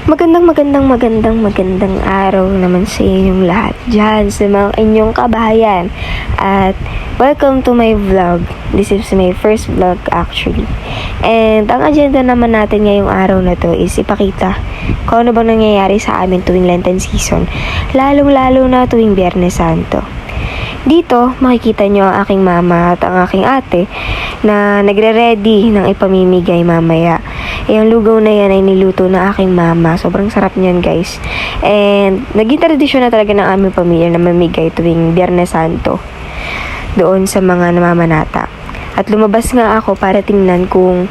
Magandang araw naman sa inyong lahat dyan sa mga inyong kabahayan. At welcome to my vlog. This is my first vlog actually. And ang agenda naman natin ngayong araw na to is ipakita kung ano bang nangyayari sa amin tuwing Lenten season. Lalong-lalo na tuwing Biyernes Santo. Dito, makikita nyo ang aking mama at ang aking ate na nagre-ready ng ipamimigay mamaya. Yung lugaw na yan ay niluto na aking mama. Sobrang sarap niyan, guys. And naging tradisyon na talaga ng aming pamilya na mamigay tuwing Biyernes Santo doon sa mga namamanata. At lumabas nga ako para tingnan kung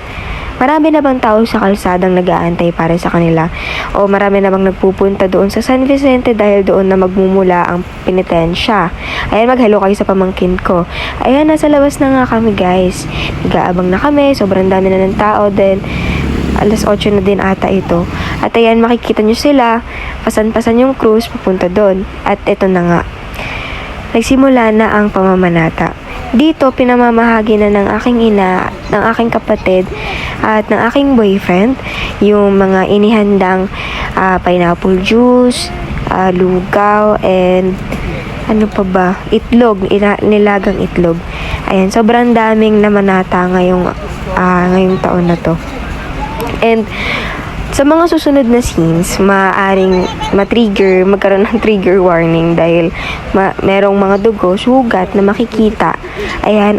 marami na bang tao sa kalsadang nag-aantay para sa kanila o marami na bang nagpupunta doon sa San Vicente dahil doon na magmumula ang penitensya. Ayan, mag-hello kayo sa pamangkin ko. Ayan, nasa labas na nga kami, guys. Nag-aabang na kami, sobrang dami na ng tao. Then alas 8 na din ata ito. At ayan, makikita nyo sila, pasan-pasan yung cruise papunta doon. At ito na nga, nagsimula na ang pamamanata. Dito, pinamamahagi na ng aking ina, ng aking kapatid, at ng aking boyfriend, yung mga inihandang pineapple juice, lugaw, and ano pa ba? Itlog, nilagang itlog. Ayan, sobrang daming namanata ngayong taon na to. And sa mga susunod na scenes, maaaring magkaroon ng trigger warning dahil merong mga dugo, sugat na makikita. Ayan,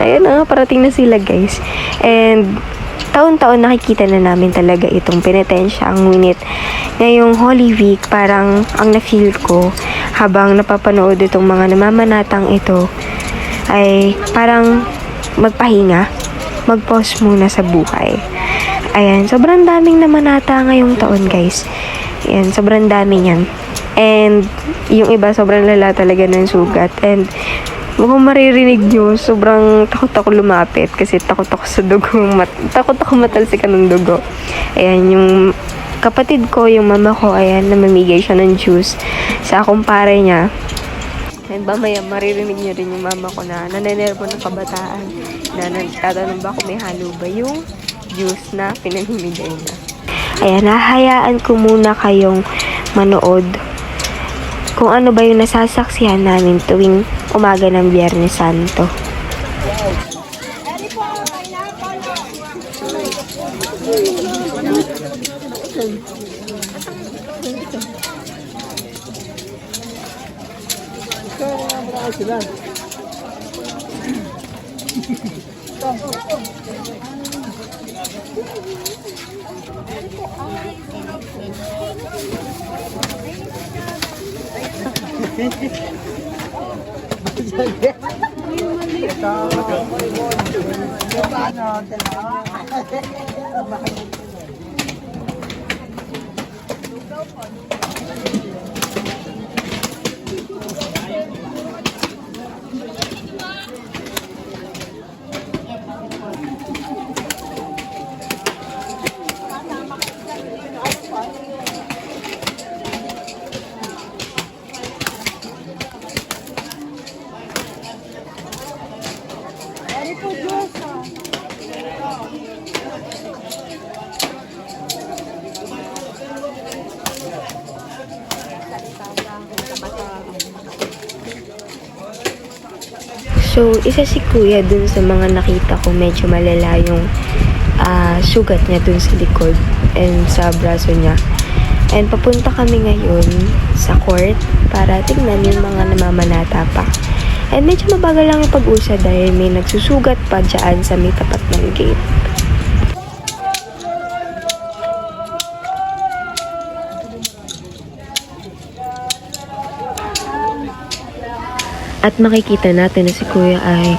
parating na sila, guys. And taon-taon nakikita na namin talaga itong penitensya. Ngunit ngayong Holy Week, parang ang na-feel ko habang napapanood itong mga namamanatang ito ay parang magpahinga, mag-pause muna sa buhay. Ayan, sobrang daming namanata ngayong taon, guys. Ayan, sobrang dami niyan. And yung iba, sobrang lala talaga ng sugat. And kung maririnig nyo, sobrang takot ako lumapit kasi takot ako sa dugo. Takot ako matalsikan ng dugo. Ayan, yung kapatid ko, yung mama ko, ayan, namamigay siya ng juice sa kumpare niya. And mamaya, maririnig nyo rin yung mama ko na nanenervo ng kabataan. Na nagtatanong ba kung may halo ba yung juice na pinamimigay na. Ayan, hahayaan ko muna kayong manood kung ano ba yung nasasaksihan namin tuwing umaga ng Biyernes Santo. So, isa si kuya dun sa mga nakita ko medyo malala yung sugat niya dun sa likod and sa braso niya. And papunta kami ngayon sa court para tingnan yung mga namamanata pa. And medyo mabagal lang yung pag-usa dahil may nagsusugat pa dyan sa may tapat ng gate. At makikita natin na si kuya ay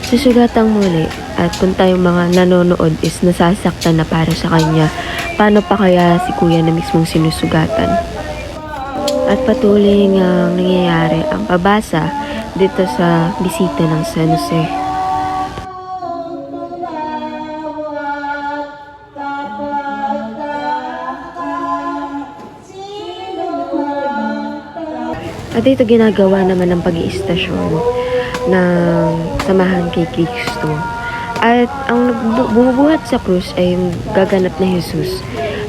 susugatang muli. At kung tayong mga nanonood is nasasaktan na para sa kanya, paano pa kaya si kuya na mismong sinusugatan? At patuloy nga nangyayari ang pabasa dito sa bisita ng San Jose. At ito ginagawa naman ng pag-iistasyon ng Samahan kay Kristo. At ang bumubuhat sa krus ay yung gaganap na Jesus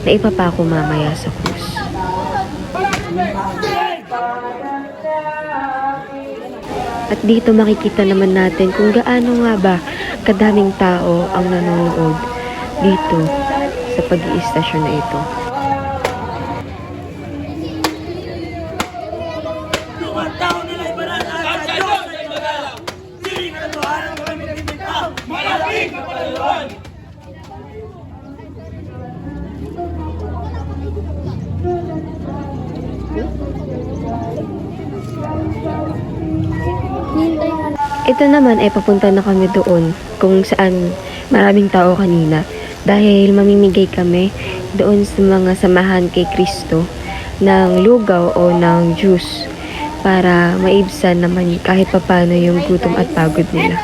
na ipapako mamaya sa krus. At dito makikita naman natin kung gaano nga ba kadaming tao ang nanonood dito sa pag-iistasyon na ito. Ito naman ay papunta na kami doon kung saan maraming tao kanina dahil mamimigay kami doon sa mga samahan kay Kristo ng lugaw o ng juice para maibsan naman kahit papano yung gutom at pagod nila.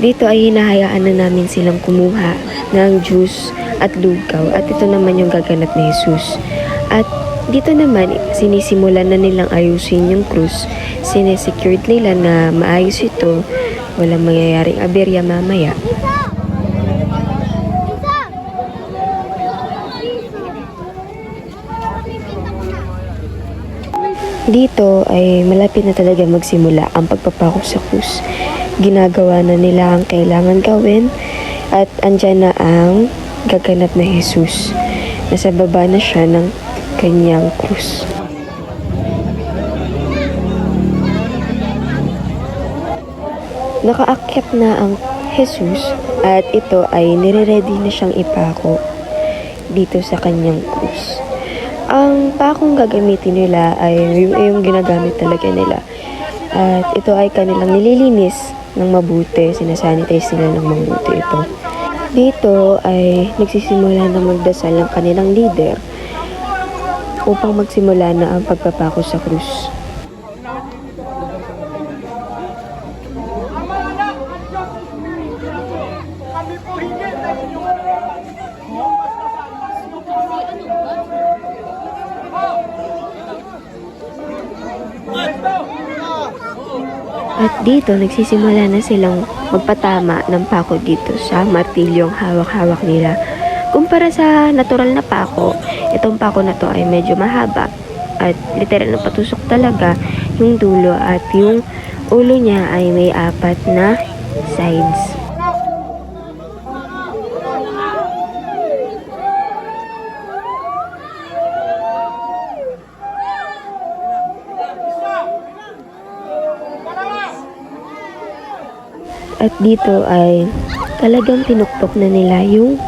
Dito ay hinahayaan na namin silang kumuha ng juice at lugaw at ito naman yung gaganap ni Jesus. At dito naman sinisimulan na nilang ayusin yung krus. Sinesecured nila na maayos ito, walang mangyayaring aberya mamaya. Dito ay malapit na talaga magsimula ang pagpapako sa krus. Ginagawa na nila ang kailangan gawin at andyan na ang gaganap na Jesus. Nasa baba na siya ng kanyang krus. Nakaakyat na ang Jesus at ito ay nire-ready na siyang ipako dito sa kanyang krus. Ang pakong gagamitin nila ay yung ginagamit talaga nila. At ito ay kanilang nililinis ng mabuti, sinasanitize nila ng mabuti ito. Dito ay nagsisimula na magdasal ang kanilang leader upang magsimula na ang pagpapako sa krus. At dito, nagsisimula na silang magpatama ng pako dito sa martilyong hawak-hawak nila. Kumpara sa natural na pako, itong pako na to ay medyo mahaba at literal na patusok talaga yung dulo at yung ulo niya ay may 4 na sides. At dito ay talagang pinukpok na nila yung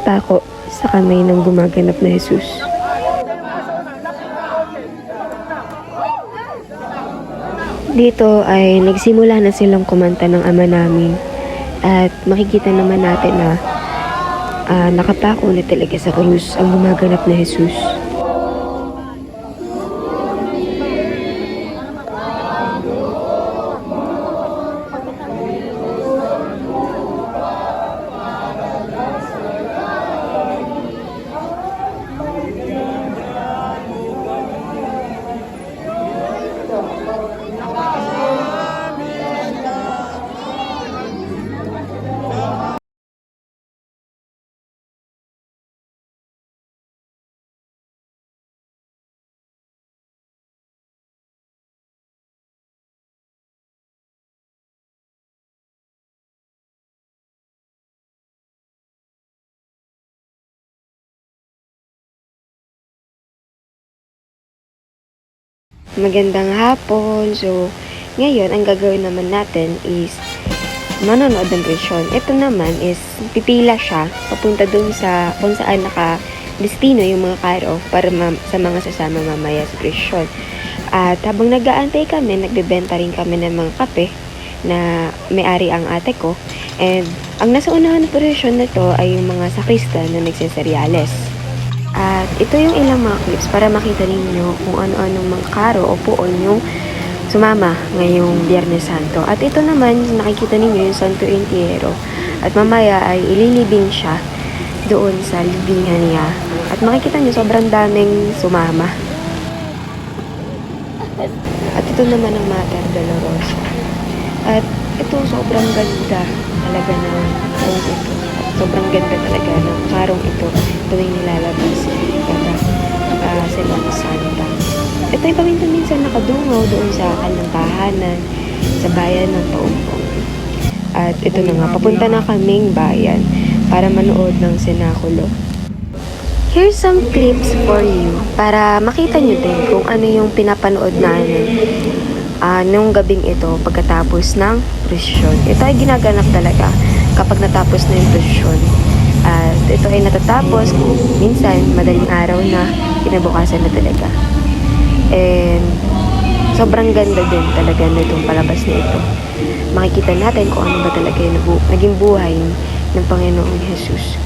pako sa kamay ng gumaganap na Jesus. Dito ay nagsimula na silang kumanta ng Ama Namin at makikita naman natin na nakapako na talaga sa krus ang gumaganap na Jesus. Magandang hapon. So, ngayon, ang gagawin naman natin is manonood ng presyon. Ito naman is pipila siya papunta dun sa kung saan naka-destino yung mga car-off para sa mga sasama mamaya sa presyon. At habang nag-aantay kami, nagbebenta rin kami ng mga kape na may-ari ang ate ko. And ang nasa unahan ng presyon na to ay yung mga sakristan na nagseseryales. At ito yung ilang mga clips para makita ninyo kung ano-anong mga karo o puon yung sumama ngayong Biyernes Santo. At ito naman, nakikita ninyo yung Santo Entierro. At mamaya ay ililibing siya doon sa libingan niya. At makikita nyo, sobrang daming sumama. At ito naman ang Mater Dolorosa. At ito, sobrang ganda talaga ng karong ito. At sobrang ganda talaga ng karong ito. Ito yung nilalabas. Kaya Semana Santa. ito'y paminsan-minsan nakadungaw doon sa kanyang tahanan sa bayan ng Paumpong. At ito na nga, papunta na kaming bayan para manood ng sinakulo. Here's some clips for you para makita nyo din kung ano yung pinapanood namin nung gabing ito pagkatapos ng prosesyon. Ito ay ginaganap talaga kapag natapos na yung prosesyon. At ito ay natatapos minsan madaling araw na, kinabukasan na talaga. And sobrang ganda din talaga nitong palabas na ito. Makikita natin kung ano ba talaga yung naging buhay ng Panginoong Jesus.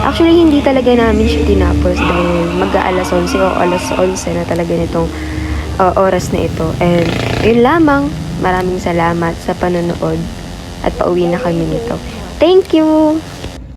Actually, hindi talaga namin siya tinapos dahil mag-aalas 11 o alas 11 na talaga nitong oras na ito. And yun lamang, maraming salamat sa panonood at pauwi na kami nito. Thank you!